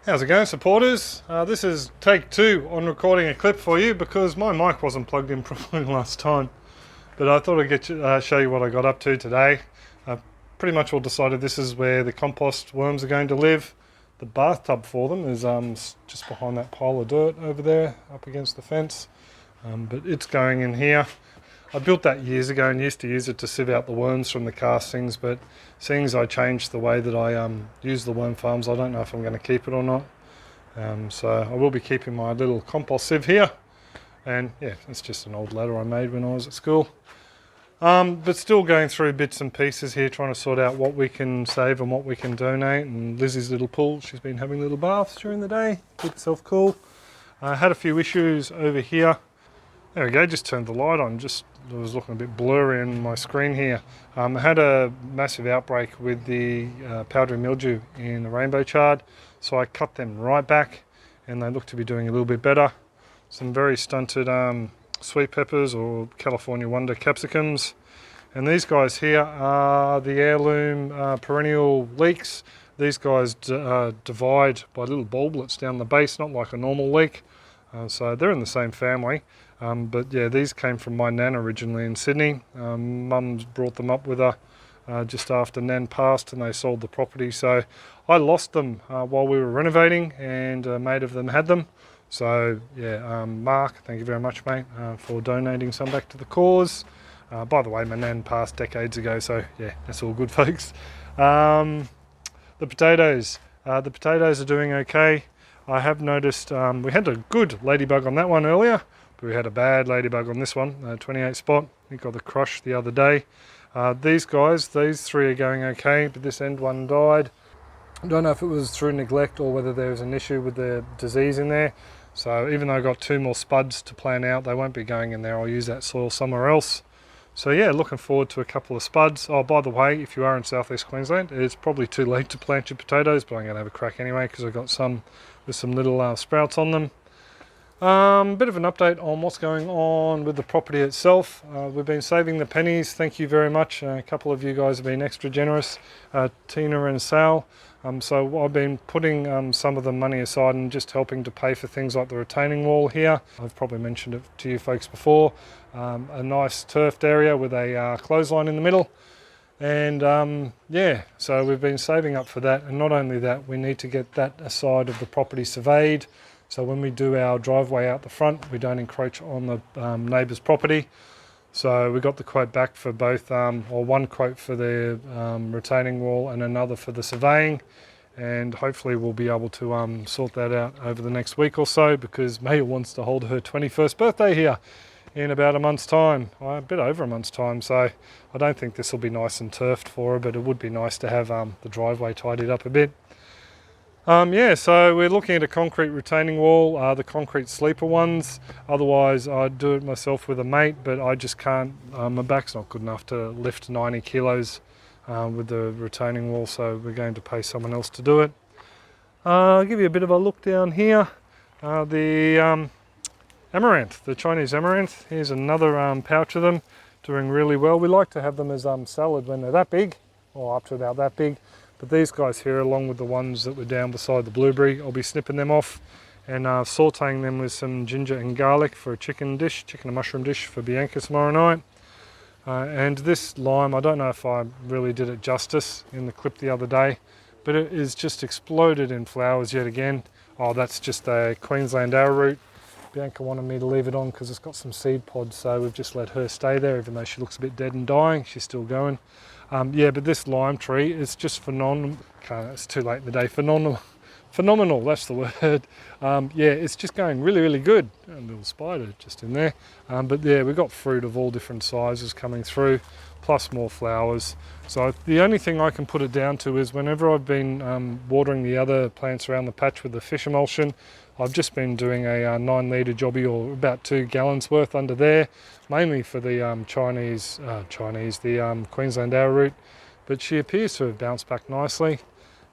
How's it going, supporters? This is take 2 on recording a clip for you because my mic wasn't plugged in properly last time. But I thought I'd show you what I got up to today. Pretty much all decided this is where the compost worms are going to live. The bathtub for them is just behind that pile of dirt over there up against the fence. But it's going in here. I built that years ago and used to use it to sieve out the worms from the castings, but seeing as I changed the way that I use the worm farms, I don't know if I'm going to keep it or not. So I will be keeping my little compost sieve here, and yeah, it's just an old ladder I made when I was at school. But still going through bits and pieces here, trying to sort out what we can save and what we can donate. And Lizzie's little pool, she's been having little baths during the day, keep herself cool. I had a few issues over here. There we go, just turned the light on, it was looking a bit blurry on my screen here. I had a massive outbreak with the powdery mildew in the rainbow chard, so I cut them right back and they look to be doing a little bit better. Some very stunted sweet peppers or California Wonder capsicums. And these guys here are the heirloom perennial leeks. These guys divide by little bulblets down the base, not like a normal leek. So they're in the same family. But yeah, these came from my nan originally in Sydney. Mum's brought them up with her just after Nan passed and they sold the property. So I lost them while we were renovating, and a mate of them had them. So yeah, Mark, thank you very much, mate, for donating some back to the cause. By the way, my nan passed decades ago, so yeah, that's all good, folks. The potatoes are doing okay. I have noticed we had a good ladybug on that one earlier, but we had a bad ladybug on this one, 28 spot. We got the crush the other day. These 3 are going okay, but this end one died. I don't know if it was through neglect or whether there was an issue with the disease in there. So even though I got 2 more spuds to plan out, they won't be going in there. I'll use that soil somewhere else. So yeah, looking forward to a couple of spuds. Oh, by the way, if you are in southeast Queensland, it's probably too late to plant your potatoes, but I'm going to have a crack anyway because I've got some with some little sprouts on them. Bit of an update on what's going on with the property itself. We've been saving the pennies, thank you very much. A couple of you guys have been extra generous, Tina and Sal. So I've been putting some of the money aside and just helping to pay for things like the retaining wall here. I've probably mentioned it to you folks before. A nice turfed area with a clothesline in the middle. And yeah, so we've been saving up for that. And not only that, we need to get that side of the property surveyed. So when we do our driveway out the front, we don't encroach on the neighbour's property. So we got the quote back for both, or one quote for the retaining wall and another for the surveying. And hopefully we'll be able to sort that out over the next week or so, because Maya wants to hold her 21st birthday here in about a month's time, a bit over a month's time. So I don't think this will be nice and turfed for her, but it would be nice to have the driveway tidied up a bit. Yeah, so we're looking at a concrete retaining wall, the concrete sleeper ones. Otherwise, I'd do it myself with a mate, but I just can't. My back's not good enough to lift 90 kilos with the retaining wall, so we're going to pay someone else to do it. I'll give you a bit of a look down here. The amaranth, the Chinese amaranth. Here's another pouch of them, doing really well. We like to have them as salad when they're that big, or up to about that big. But these guys here, along with the ones that were down beside the blueberry, I'll be snipping them off and sauteing them with some ginger and garlic for a chicken and mushroom dish for Bianca tomorrow night. And this lime, I don't know if I really did it justice in the clip the other day, but it is just exploded in flowers yet again. Oh, that's just a Queensland arrowroot. Bianca wanted me to leave it on because it's got some seed pods, so we've just let her stay there, even though she looks a bit dead and dying. She's still going. Yeah, but this lime tree is just phenomenal. It's too late in the day. Phenomenal, that's the word. Yeah, it's just going really, really good. A little spider just in there. But yeah, we've got fruit of all different sizes coming through, plus more flowers. So the only thing I can put it down to is whenever I've been watering the other plants around the patch with the fish emulsion, I've just been doing a 9 litre jobby, or about 2 gallons worth under there, mainly for the Queensland arrowroot. But she appears to have bounced back nicely.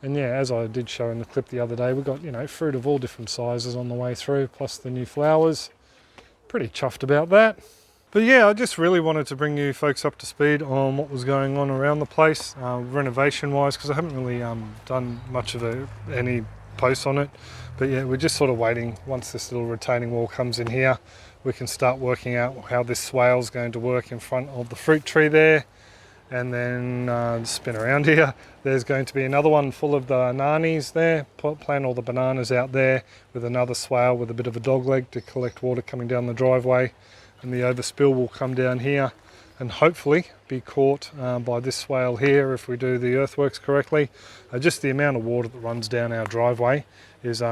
And yeah, as I did show in the clip the other day, we've got, fruit of all different sizes on the way through, plus the new flowers. Pretty chuffed about that. But yeah, I just really wanted to bring you folks up to speed on what was going on around the place, renovation wise, because I haven't really done much of any posts on it. But yeah, we're just sort of waiting. Once this little retaining wall comes in here, we can start working out how this swale is going to work in front of the fruit tree there. And then spin around here. There's going to be another one full of the ananis there. Plant all the bananas out there with another swale with a bit of a dog leg to collect water coming down the driveway. And the overspill will come down here and hopefully be caught by this swale here if we do the earthworks correctly. Just the amount of water that runs down our driveway is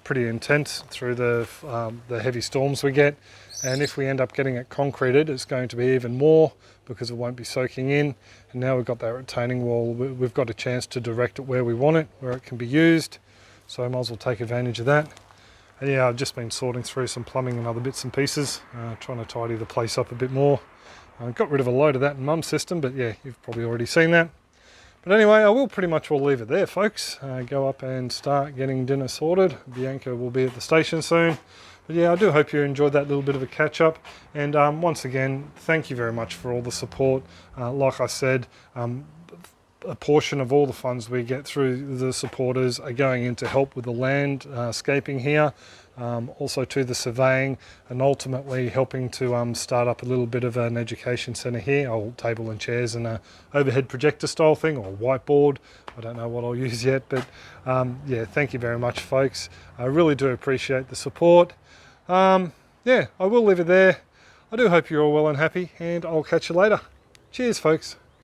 pretty intense through the heavy storms we get. And if we end up getting it concreted, it's going to be even more because it won't be soaking in. And now we've got that retaining wall, we've got a chance to direct it where we want it, where it can be used. So I might as well take advantage of that. And yeah, I've just been sorting through some plumbing and other bits and pieces, trying to tidy the place up a bit more. I got rid of a load of that in Mum's system, but yeah, you've probably already seen that. But anyway, I will pretty much will leave it there, folks. Go up and start getting dinner sorted. Bianca will be at the station soon. But yeah, I do hope you enjoyed that little bit of a catch up. And once again, thank you very much for all the support. Like I said, a portion of all the funds we get through the supporters are going in to help with the landscaping here, also to the surveying, and ultimately helping to start up a little bit of an education centre here, old table and chairs and a overhead projector style thing, or whiteboard. I don't know what I'll use yet, but yeah, thank you very much, folks. I really do appreciate the support. Yeah, I will leave it there. I do hope you're all well and happy, and I'll catch you later. Cheers, folks.